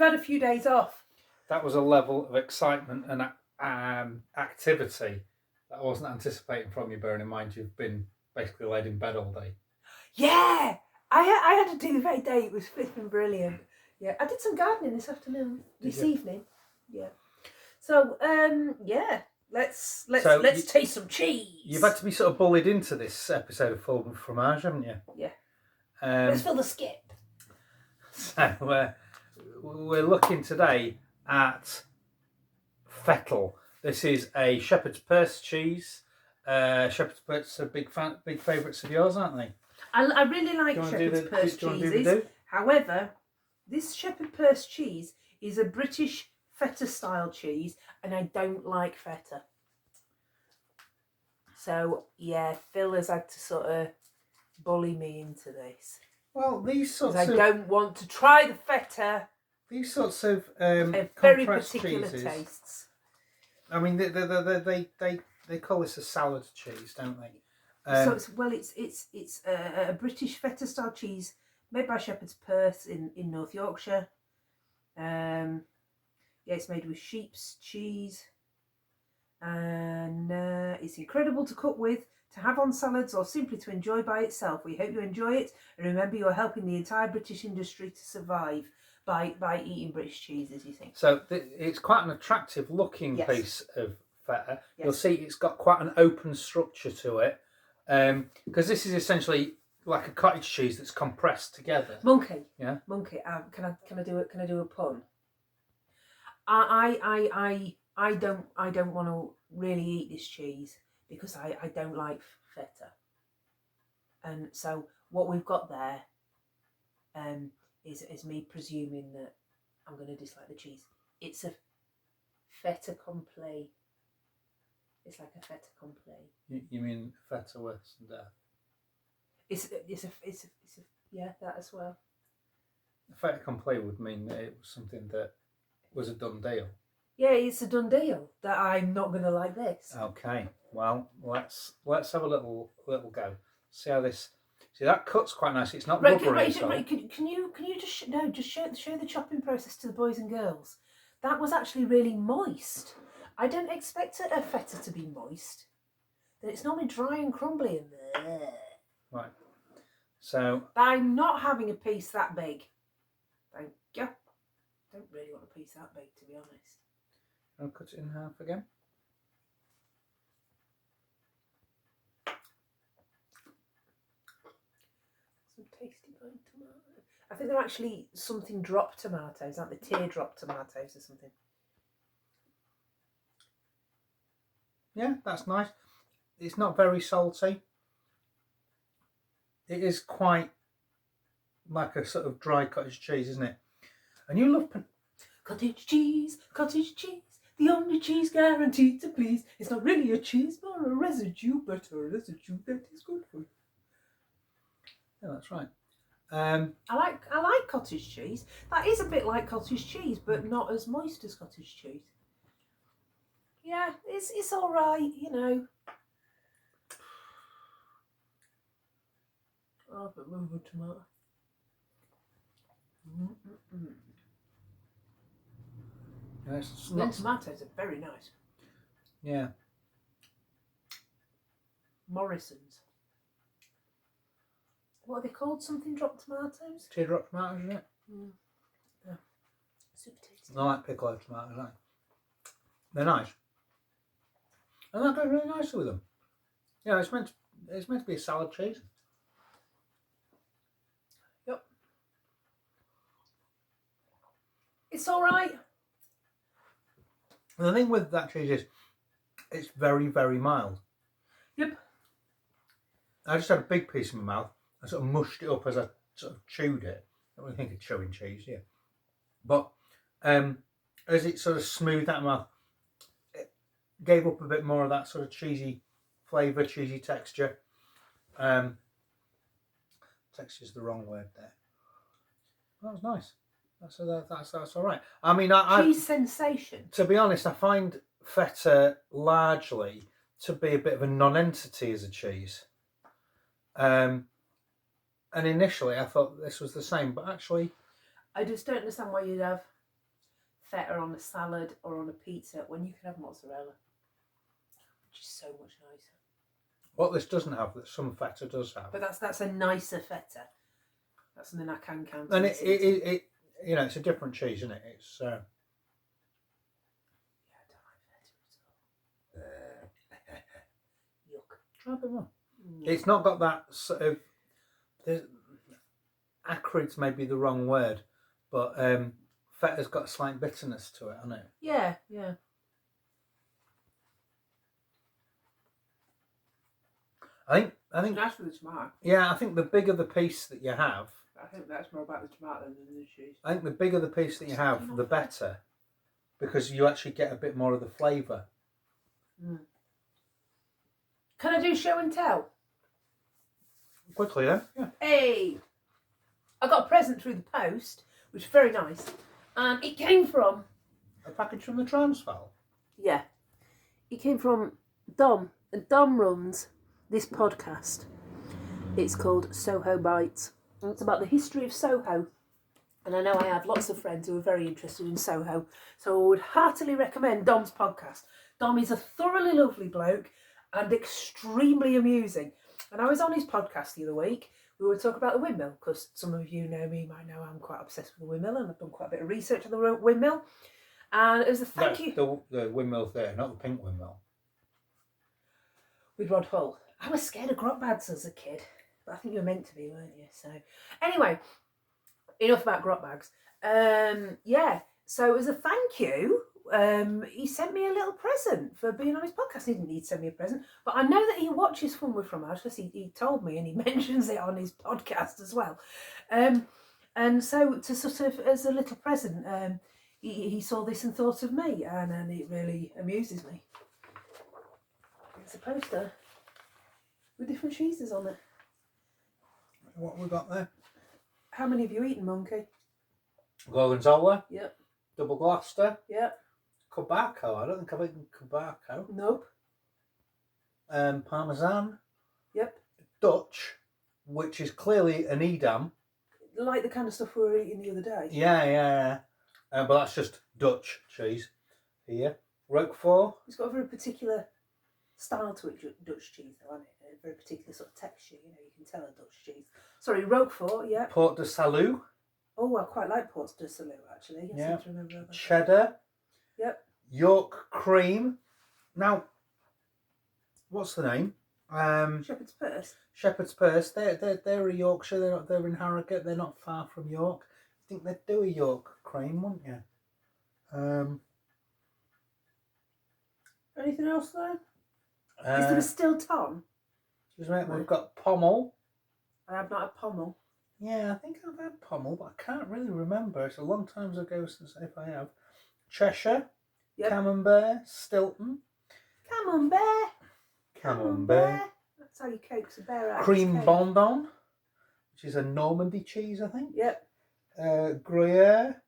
had a few days off. That was a level of excitement and activity that I wasn't anticipating from you, bearing in mind you've been basically laid in bed all day. Yeah, I had a duvet day. It was flipping brilliant. Yeah, I did some gardening this evening. Yeah. So yeah, let's taste some cheese. You've had to be sort of bullied into this episode of Full Fromage, haven't you? Yeah. Let's fill the skip. So we're looking today at Fettle. This is a shepherd's purse cheese. Shepherd's purse are big favourites of yours, aren't they? I really like shepherd's purse cheeses. However, this shepherd's purse cheese is a British Feta style cheese, and I don't like Feta. So yeah, Phil has had to sort of bully me into this. Well, these sorts of... I don't want to try the Feta. These sorts of very particular cheeses, tastes. I mean, they call this a salad cheese, don't they? So it's a British Feta style cheese made by Shepherd's Purse in North Yorkshire. Yeah, it's made with sheep's cheese, and it's incredible to cook with, to have on salads, or simply to enjoy by itself. We hope you enjoy it, and remember you are helping the entire British industry to survive by eating British cheeses, you think. So it's quite an attractive looking piece of Feta. Yes. You'll see it's got quite an open structure to it, because this is essentially like a cottage cheese that's compressed together. Monkey. Yeah. Monkey. Can I do a pun? I don't want to really eat this cheese because I don't like Feta, and so what we've got there is me presuming that I'm going to dislike the cheese. It's a Feta complet. It's like a Feta complet. You mean Feta worse than death? It's a yeah, that as well. A Feta complet would mean that it was something that was a done deal. Yeah, it's a done deal that I'm not going to like this. Okay, well let's have a little go. See how this. See, that cuts quite nicely. It's not rubbery. Right, can you just show the chopping process to the boys and girls? That was actually really moist. I don't expect a Feta to be moist. It's normally dry and crumbly in there. Right. So I'm not having a piece that big. Thank you. Don't really want a piece that big, to be honest. I'll cut it in half again. Some tasty green tomatoes. I think they're actually something drop tomatoes, aren't they? Teardrop tomatoes or something. Yeah, that's nice. It's not very salty. It is quite like a sort of dry cottage cheese, isn't it? And you love cottage cheese, the only cheese guaranteed to please. It's not really a cheese, but a residue, that is good for you. Yeah, that's right. I like cottage cheese. That is a bit like cottage cheese, but not as moist as cottage cheese. Yeah, it's all right, you know. Oh, but move with tomato. The tomatoes are very nice. Yeah. Morrison's. What are they called? Something drop tomatoes? Teardrop tomatoes, isn't it? Yeah. Super tasty. I like pickled tomatoes, aren't they? They're nice. And that goes really nicely with them. Yeah, it's meant to be a salad cheese. Yep. It's all right. And the thing with that cheese is, it's very, very mild. Yep. I just had a big piece in my mouth. I sort of mushed it up as I sort of chewed it. I don't really think of chewing cheese, yeah. But as it sort of smoothed out my mouth, it gave up a bit more of that sort of cheesy flavour, cheesy texture. Texture's the wrong word there. That was nice. That's all right. I mean, cheese sensation. To be honest, I find Feta largely to be a bit of a non-entity as a cheese. And initially I thought this was the same, but actually... I just don't understand why you'd have feta on a salad or on a pizza when you can have mozzarella, which is so much nicer. What this doesn't have, that some feta does have. But that's a nicer feta. That's something I can count. And it you know, it's a different cheese, isn't it? It's yeah, I don't like feta at all. Yuck. try a bit more. It's not got that sort of acrid's maybe the wrong word, but feta's got a slight bitterness to it, hasn't it? Yeah, yeah. I think Nice with the tomato. yeah, I think the bigger the piece that you have, I think that's more about the tomato than the cheese. I think the bigger the piece that you have, the better, because you actually get a bit more of the flavour. Can I do show and tell? Quickly then, yeah. Hey, I got a present through the post, which is very nice, and it came from A package from the Transvaal. it came from Dom, and Dom runs this podcast. It's called Soho Bites, and it's about the history of Soho. And I know I have lots of friends who are very interested in Soho, so I would heartily recommend Dom's podcast. Dom is a thoroughly lovely bloke and extremely amusing. And I was on his podcast the other week. We were talking about the windmill, because some of you know me, might know I'm quite obsessed with the windmill, and I've done quite a bit of research on the windmill. And it was a thank you. The windmill's there, not the pink windmill. With Rod Hull. I was scared of grot bags as a kid, but I think you were meant to be, weren't you? So, anyway, enough about grot bags. So it was a thank you. He sent me a little present for being on his podcast. He didn't need to send me a present, but I know that he watches Fun with Fromage, because he told me, and he mentions it on his podcast as well. And so to sort of, as a little present, he saw this and thought of me, and it really amuses me. It's a poster with different cheeses on it. What have we got there? How many have you eaten, Monkey? Gorgonzola. Yep. Double Gloucester. Yep. Cabaco. I don't think I've eaten Cabaco. Nope. Parmesan. Yep. Dutch, which is clearly an Edam. Like the kind of stuff we were eating the other day. Yeah. But that's just Dutch cheese here. Roquefort. It's got a very particular style to it, Dutch cheese, though, hasn't it? A very particular sort of texture, you can tell a Dutch cheese. Sorry, Roquefort, yeah. Port de Salut. Oh, I quite like Port de Salut, actually. I seem to remember that. Cheddar. Yep. York cream. Now, what's the name? Shepherd's Purse. Shepherd's Purse. They're a Yorkshire. They're in Harrogate. They're not far from York. I think they'd do a York cream, wouldn't you? Anything else there? Is there a Stilton? Excuse me. We've got pommel. I have not had pommel. Yeah, I think I've had pommel, but I can't really remember. It's a long time ago since if I have. Cheshire. Yep. Camembert. Stilton. Camembert. That's how you coax a bear out. Cream Bondon, which is a Normandy cheese, I think. Yep. Gruyere.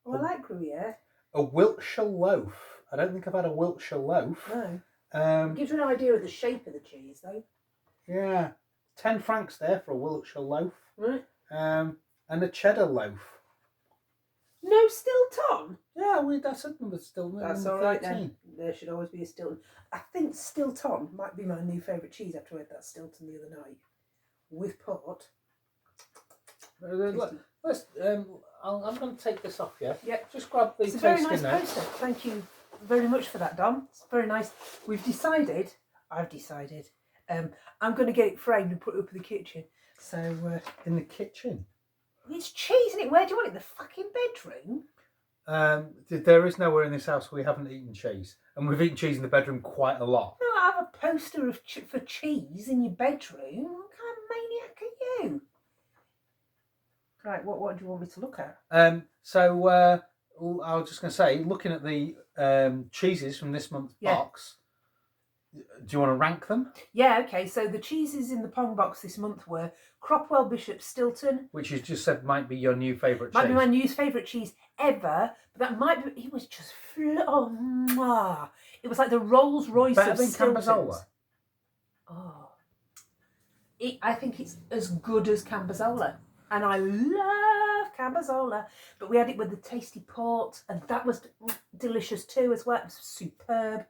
Oh, I like Gruyere. A Wiltshire loaf. I don't think I've had a Wiltshire loaf. No. It gives you an idea of the shape of the cheese, though. Yeah. 10 francs there for a Wiltshire loaf. Right. And a cheddar loaf. No Stilton? Yeah, that's a number Stilton. That's all right then. There should always be a Stilton. I think Stilton might be my new favourite cheese after I had that Stilton the other night. With port. Let's. I'm going to take this off, yeah? Yep. Just grab the It's a very nice there. poster. Thank you very much for that, Dom. It's very nice. I've decided, I'm going to get it framed and put it up in the kitchen. So, in the kitchen? It's cheese, isn't it? Where do you want it? In the fucking bedroom? There is nowhere in this house we haven't eaten cheese. And we've eaten cheese in the bedroom quite a lot. You don't have a poster of for cheese in your bedroom. What kind of maniac are you? Right, what do you want me to look at? I was just going to say, looking at the cheeses from this month's box, do you want to rank them? Yeah, okay. So the cheeses in the Pong box this month were Cropwell Bishop Stilton. Which you just said might be your new favourite cheese. Might be my new favourite cheese ever. But that might be... It was just... mwah. It was like the Rolls Royce Better of than Stiltons. Cambazola? I think it's as good as Cambazola. And I love love Cabazola. But we had it with the tasty port, and that was delicious too as well. It was superb.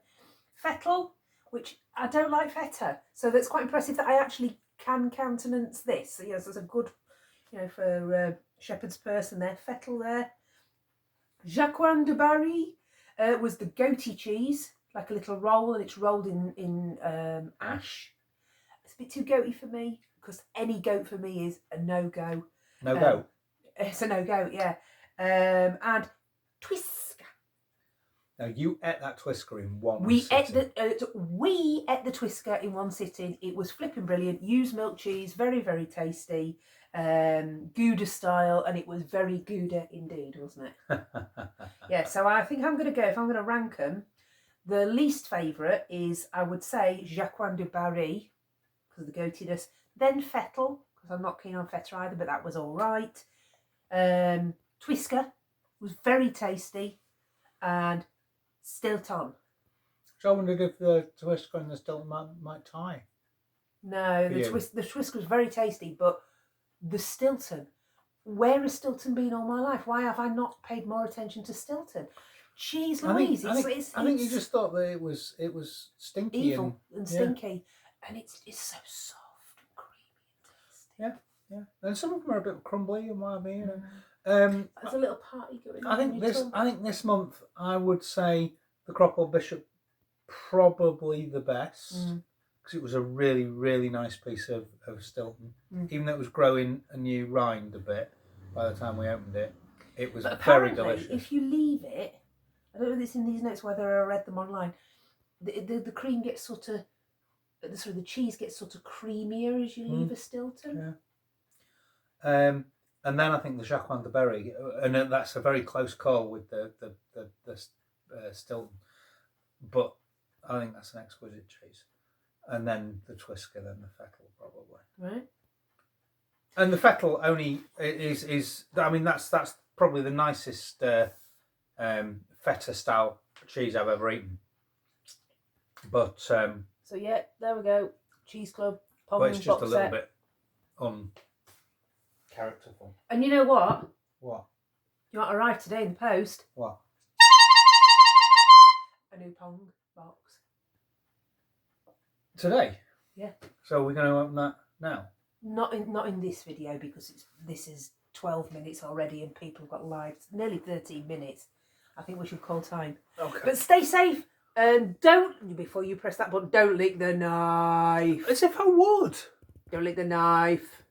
Fettle, which I don't like Feta, so that's quite impressive that I actually can countenance this. So, yes, that's a good, for shepherd's person there. Fettle there. Jacquin de Barry was the goaty cheese, like a little roll, and it's rolled in ash. It's a bit too goaty for me, because any goat for me is a no-go. No-go? It's a no-go, yeah. And Twiska. Now, you ate that Twisker in one We sitting. ate the Twisker in one sitting. It was flipping brilliant. Used milk cheese, very, very tasty. Gouda style, and it was very Gouda indeed, wasn't it? Yeah, so I think I'm going to go, if I'm going to rank them, the least favourite is, I would say, Jacquin de Barry, because of the goatiness. Then Fettle, because I'm not keen on Feta either, but that was all right. Twisker was very tasty. And Stilton. So I wondered if the Twisker and the Stilton might tie. No, the Twisker was very tasty, but the Stilton, where has Stilton been all my life? Why have I not paid more attention to Stilton? Jeez Louise, I think you just thought that it was stinky, evil and stinky, and it's so soft and creamy and tasty. Yeah. And some of them are a bit crumbly, in my opinion. There's a little party going on. I think this month I would say the Cropple Bishop probably the best, because it was a really, really nice piece of Stilton. Even though it was growing a new rind a bit by the time we opened it, it was very delicious. If you leave it, I don't know if it's in these notes whether I read them online, the cream gets sort of, the cheese gets sort of creamier as you leave a Stilton. Yeah. And then I think the Jacquin de Berry, and that's a very close call with the Stilton, but I think that's an exquisite cheese. And then the Twisker, then the Fettle, probably. Right. And the Fettle only is I mean that's probably the nicest Feta style cheese I've ever eaten. But so yeah, there we go. Cheese Club. Pong, but it's just a little set. bit characterful. And you know what? What? You know what arrived today in the post? What? A new Pong box. Today? Yeah. So we're going to open that now? Not in this video, because this is 12 minutes already and people have got lives. Nearly 13 minutes. I think we should call time. Okay. But stay safe and don't, before you press that button, don't lick the knife. As if I would. Don't lick the knife.